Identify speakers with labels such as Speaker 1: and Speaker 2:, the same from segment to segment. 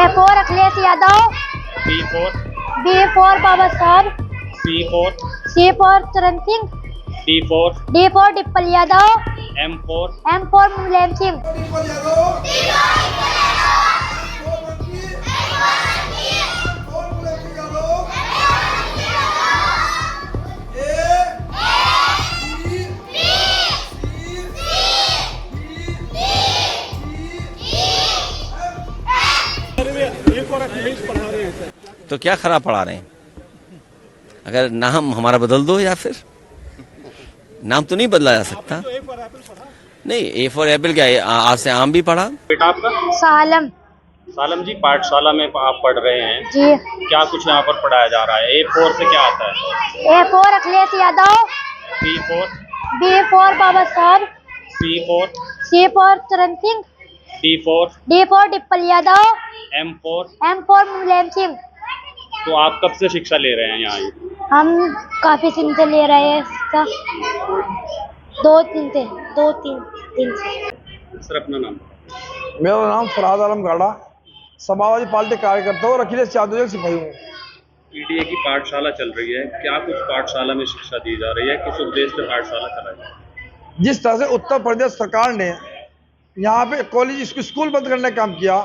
Speaker 1: A4 Akhilesh Yadav. B4 बाबा साहब। C4 चरण Singh. D4 Dimple Yadav. M4 Mulayam Singh.
Speaker 2: तो क्या खराब पढ़ा रहे हैं? अगर नाम हमारा बदल दो, या फिर नाम तो नहीं बदला जा सकता। नहीं, ए फॉर एप्पल क्या है, आज से आम भी पढ़ा।
Speaker 3: बेटा आपका?
Speaker 1: सालम
Speaker 3: जी, पाठशाला में आप पढ़ रहे हैं
Speaker 1: जी।
Speaker 3: क्या कुछ यहाँ पर पढ़ाया जा रहा है? A4 से क्या आता है?
Speaker 1: A4 अखिलेश यादव। B4 बाबा साहब। C4 चरण सिंह। D4 डिम्पल यादव। M4 मुलायम सिंह।
Speaker 3: तो आप कब से शिक्षा ले रहे हैं यहाँ?
Speaker 1: हम काफी दिन से ले रहे हैं शिक्षा। 2-3 दिन से।
Speaker 3: सर, अपना नाम?
Speaker 4: मेरा नाम फरहाद आलम गाड़ा, समाजवादी पार्टी कार्यकर्ता हूँ और अखिलेश यादव का सिपाही हूँ।
Speaker 3: पीडीए की पाठशाला चल रही है, क्या कुछ पाठशाला में शिक्षा दी जा रही है? किस उद्देश्य से पाठशाला चलाई जा रही है?
Speaker 4: जिस तरह से उत्तर प्रदेश सरकार ने यहाँ पे कॉलेज स्कूल बंद करने का काम किया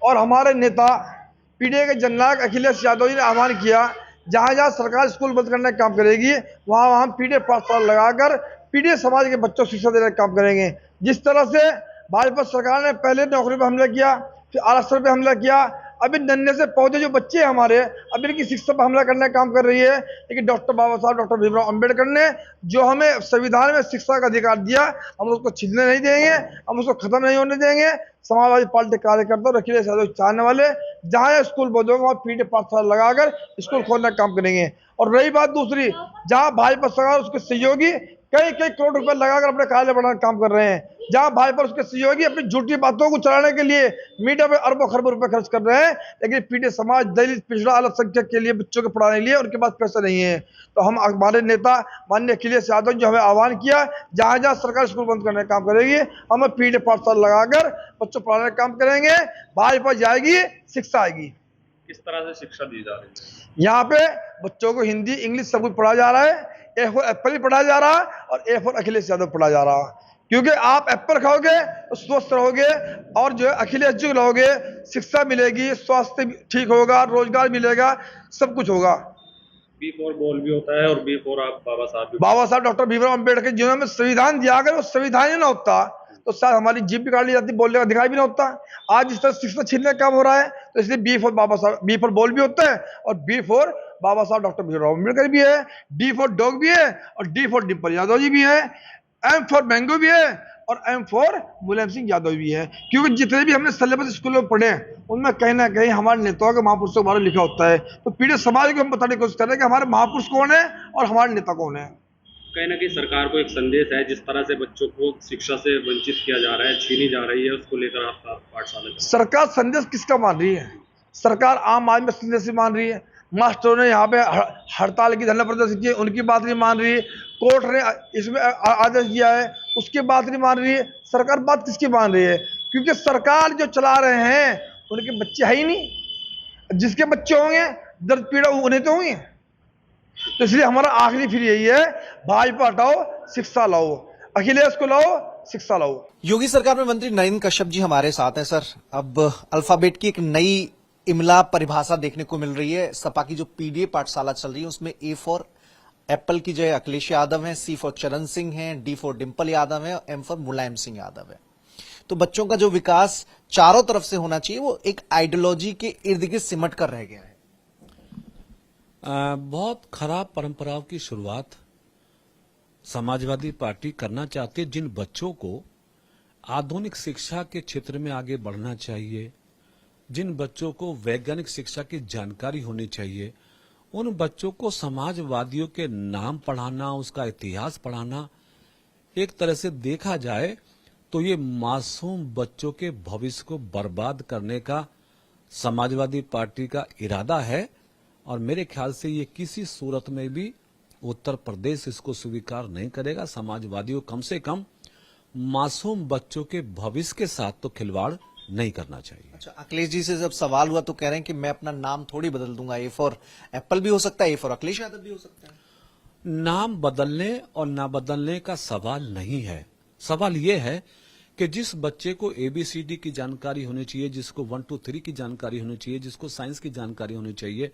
Speaker 4: और हमारे नेता पीडीए के जननायक अखिलेश यादव जी ने आह्वान किया, जहाँ जहाँ सरकार स्कूल बंद करने का काम करेगी वहाँ हम पीडीए पाठशाला लगाकर पीडीए समाज के बच्चों को शिक्षा देने का काम करेंगे। जिस तरह से भाजपा सरकार ने पहले नौकरी पर हमला किया, फिर आरक्षण पे हमला किया, अभी नन्हे से पौधे जो बच्चे हैं हमारे, अभी इनकी शिक्षा पर हमला करने का काम कर रही है। लेकिन डॉक्टर बाबा साहब डॉक्टर भीमराव अंबेडकर ने जो हमें संविधान में शिक्षा का अधिकार दिया, हम उसको छीनने नहीं देंगे, हम उसको खत्म नहीं होने देंगे। समाजवादी पार्टी कार्यकर्ता और अखिलेश यादव चाहने वाले जहाँ स्कूल बंद होगा वहाँ पीडीए पाठशाला लगाकर स्कूल खोलने का काम करेंगे। और रही बात दूसरी, जहाँ भाजपा सरकार उसके सहयोगी कई करोड़ रुपए लगाकर अपने कार्यालय बढ़ाने का काम कर रहे हैं, जहां भाजपा उसके सहयोगी अपनी झूठी बातों को चलाने के लिए मीडिया पे अरबों खरबों रुपए खर्च कर रहे हैं, लेकिन पीडीए समाज दलित पिछड़ा अल्पसंख्यक के लिए बच्चों को पढ़ाने के लिए उनके पास पैसा नहीं है। तो हम हमारे नेता माननीय अखिलेश यादव जो हमें आह्वान किया, जहां जहां सरकार स्कूल बंद करने का काम करेगी हम पीडीए पाठशाला लगाकर बच्चों पढ़ाने का काम करेंगे। भाजपा जाएगी, शिक्षा आएगी।
Speaker 3: किस तरह से शिक्षा दी जा रही है?
Speaker 4: यहाँ पे बच्चों को हिंदी इंग्लिश सब कुछ पढ़ाया जा रहा है। A4 एप्पल ही पढ़ाया जा रहा है और A4 अखिलेश यादव पढ़ाया जा रहा है, क्योंकि आप एप्पल खाओगे तो स्वस्थ रहोगे और जो है अखिलेश जी रहोगे, शिक्षा मिलेगी, स्वास्थ्य ठीक होगा, रोजगार मिलेगा, सब कुछ होगा।
Speaker 3: B4 बोल भी होता है और B4 आप
Speaker 4: बाबा साहब डॉक्टर भीमराव अंबेडकर जिन्होंने संविधान दिया, अगर वो संविधान ही ना होता तो शायद हमारी जीप भी काट ली जाती, बोलने का अधिकार भी ना होता। आज इस तरह शिक्षा छीनने का काम हो रहा है, तो इसलिए B4 बाबा साहब B4 बोल भी होता है और B4 बाबा साहब डॉक्टर भीमराव अम्बेडकर भी है, D4 डॉग भी है और D4 डिम्पल यादव जी भी है, M4 मैंगो भी है और M4 मुलायम सिंह यादव भी है। क्योंकि जितने भी हमने सिलेबस स्कूलों में पढ़े उनमें कहीं ना कहीं हमारे नेताओं के महापुरुषों के बारे में लिखा होता है। तो पीड़ित समाज को हम बताने की कोशिश कर रहे हैं कि हमारे महापुरुष कौन है और हमारे नेता कौन है।
Speaker 3: कहीं ना कहीं सरकार को एक संदेश है, जिस तरह से बच्चों को शिक्षा से वंचित किया जा रहा है, छीनी जा रही है, उसको लेकर आप पाठशाला।
Speaker 4: सरकार संदेश किसका मान रही है? सरकार आम आदमी संदेश मान रही है। मास्टरों ने यहाँ पे हड़ताल की धरना प्रदर्शन की, उनकी बात नहीं मान रही है। कोर्ट ने इसमें आदेश दिया है, उसकी बात नहीं मान रही है। सरकार बात किसकी मान रही है? क्योंकि सरकार जो चला रहे हैं उनके बच्चे है ही नहीं। जिसके बच्चे होंगे दर्द पीड़ा उन्हें तो होंगे। तो इसलिए हमारा आखिरी फिर यही है, भाजपा हटाओ, शिक्षा लाओ, अखिलेश को लाओ, शिक्षा लाओ।
Speaker 5: योगी सरकार में मंत्री नरेंद्र कश्यप जी हमारे साथ हैं। सर, अब अल्फाबेट की एक नई इमला परिभाषा देखने को मिल रही है। सपा की जो पीडीए पाठशाला चल रही है उसमें A4 एप्पल की जगह अखिलेश यादव है, C4 चरण सिंह है, D4 डिम्पल यादव है और M4 मुलायम सिंह यादव है। तो बच्चों का जो विकास चारों तरफ से होना चाहिए वो एक आइडियोलॉजी के इर्द गिर्द सिमट कर रह गया है।
Speaker 6: बहुत खराब परंपराओं की शुरुआत समाजवादी पार्टी करना चाहती है। जिन बच्चों को आधुनिक शिक्षा के क्षेत्र में आगे बढ़ना चाहिए, जिन बच्चों को वैज्ञानिक शिक्षा की जानकारी होनी चाहिए, उन बच्चों को समाजवादियों के नाम पढ़ाना, उसका इतिहास पढ़ाना, एक तरह से देखा जाए तो ये मासूम बच्चों के भविष्य को बर्बाद करने का समाजवादी पार्टी का इरादा है। और मेरे ख्याल से ये किसी सूरत में भी उत्तर प्रदेश इसको स्वीकार नहीं करेगा। समाजवादियों कम से कम मासूम बच्चों के भविष्य के साथ तो खिलवाड़ नहीं करना चाहिए।
Speaker 5: अच्छा, अखिलेश जी से जब सवाल हुआ तो कह रहे हैं कि मैं अपना नाम थोड़ी बदल दूंगा, ए फॉर एप्पल भी हो सकता है, ए फॉर अखिलेश यादव भी हो सकता है।
Speaker 6: नाम बदलने और ना बदलने का सवाल नहीं है। सवाल यह है कि जिस बच्चे को ABCD की जानकारी होनी चाहिए, जिसको 1 2 3 की जानकारी होनी चाहिए, जिसको साइंस की जानकारी होनी चाहिए,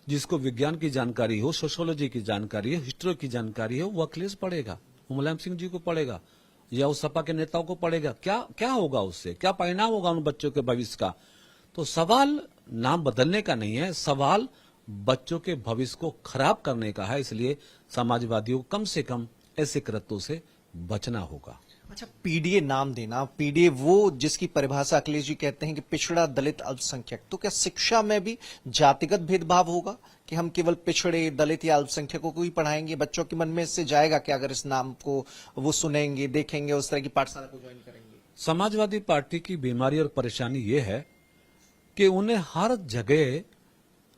Speaker 6: जिसको विज्ञान की जानकारी हो, सोशियोलॉजी की जानकारी हो, हिस्ट्री की जानकारी हो, वो अखिलेश पढ़ेगा, वो मुलायम सिंह जी को पढ़ेगा या उस सपा के नेताओं को पढ़ेगा। क्या होगा उससे, क्या परिणाम होगा उन बच्चों के भविष्य का? तो सवाल नाम बदलने का नहीं है, सवाल बच्चों के भविष्य को खराब करने का है। इसलिए समाजवादियों को कम से कम ऐसे कृत्यों से बचना होगा।
Speaker 5: अच्छा, पीडीए नाम देना, पीडीए वो जिसकी परिभाषा अखिलेश जी कहते हैं कि पिछड़ा, दलित, अल्पसंख्यक, तो क्या शिक्षा में भी जातिगत भेदभाव होगा कि हम केवल पिछड़े, दलित या अल्पसंख्यकों को ही पढ़ाएंगे? बच्चों के मन में इससे जाएगा कि अगर इस नाम को वो सुनेंगे, देखेंगे, उस तरह की पाठशाला को ज्वाइन करेंगे?
Speaker 6: समाजवादी पार्टी की बीमारी और परेशानी ये है कि उन्हें हर जगह,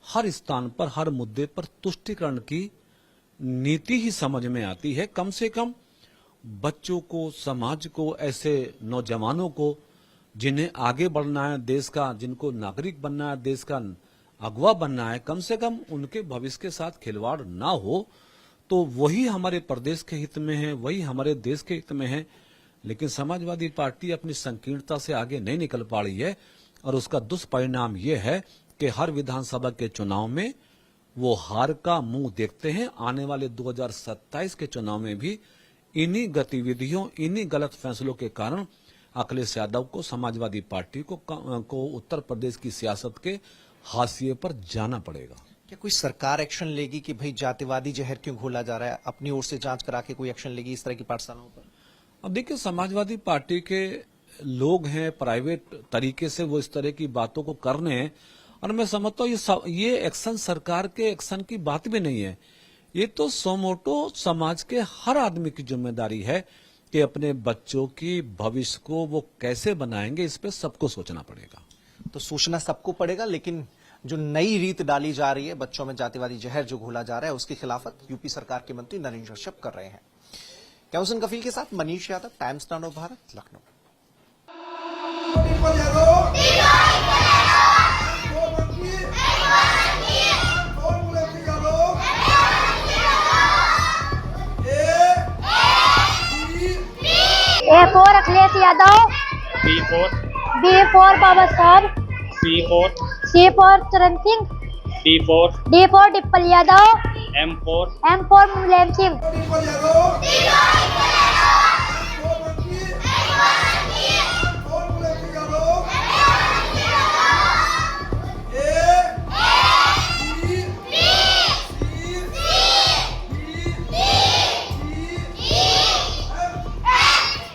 Speaker 6: हर स्थान पर, हर मुद्दे पर तुष्टीकरण की नीति ही समझ में आती है। कम से कम बच्चों को, समाज को, ऐसे नौजवानों को जिन्हें आगे बढ़ना है देश का, जिनको नागरिक बनना है, देश का अगवा बनना है, कम से कम उनके भविष्य के साथ खिलवाड़ ना हो, तो वही हमारे प्रदेश के हित में है, वही हमारे देश के हित में है। लेकिन समाजवादी पार्टी अपनी संकीर्णता से आगे नहीं निकल पा रही है और उसका दुष्परिणाम यह है कि हर विधानसभा के चुनाव में वो हार का मुंह देखते हैं। आने वाले 2027 के चुनाव में भी इन्हीं गतिविधियों, इन्हीं गलत फैसलों के कारण अखिलेश यादव को, समाजवादी पार्टी को उत्तर प्रदेश की सियासत के हाशिए पर जाना पड़ेगा।
Speaker 5: क्या कोई सरकार एक्शन लेगी कि भाई जातिवादी जहर क्यों घोला जा रहा है? अपनी ओर से जांच करा के कोई एक्शन लेगी इस तरह की पाठशालाओं पर?
Speaker 6: अब देखिए, समाजवादी पार्टी के लोग हैं, प्राइवेट तरीके से वो इस तरह की बातों को कर रहे हैं और मैं समझता हूँ ये एक्शन सरकार के एक्शन की बात भी नहीं है। ये तो सोमोटो समाज के हर आदमी की जिम्मेदारी है कि अपने बच्चों की भविष्य को वो कैसे बनाएंगे, इस पे सबको सोचना पड़ेगा।
Speaker 5: तो सोचना सबको पड़ेगा, लेकिन जो नई रीत डाली जा रही है, बच्चों में जातिवादी जहर जो घोला जा रहा है, उसकी खिलाफत यूपी सरकार के मंत्री नरेंद्र कश्यप कर रहे हैं। कैमसन कफील के साथ Manish Yadav, times now of Bharat, Lucknow.
Speaker 1: A for Akhilesh Yadav, B for बाबा साहब, C for चरण Singh, D for डिप्पल Yadav, M for Mulayam Singh.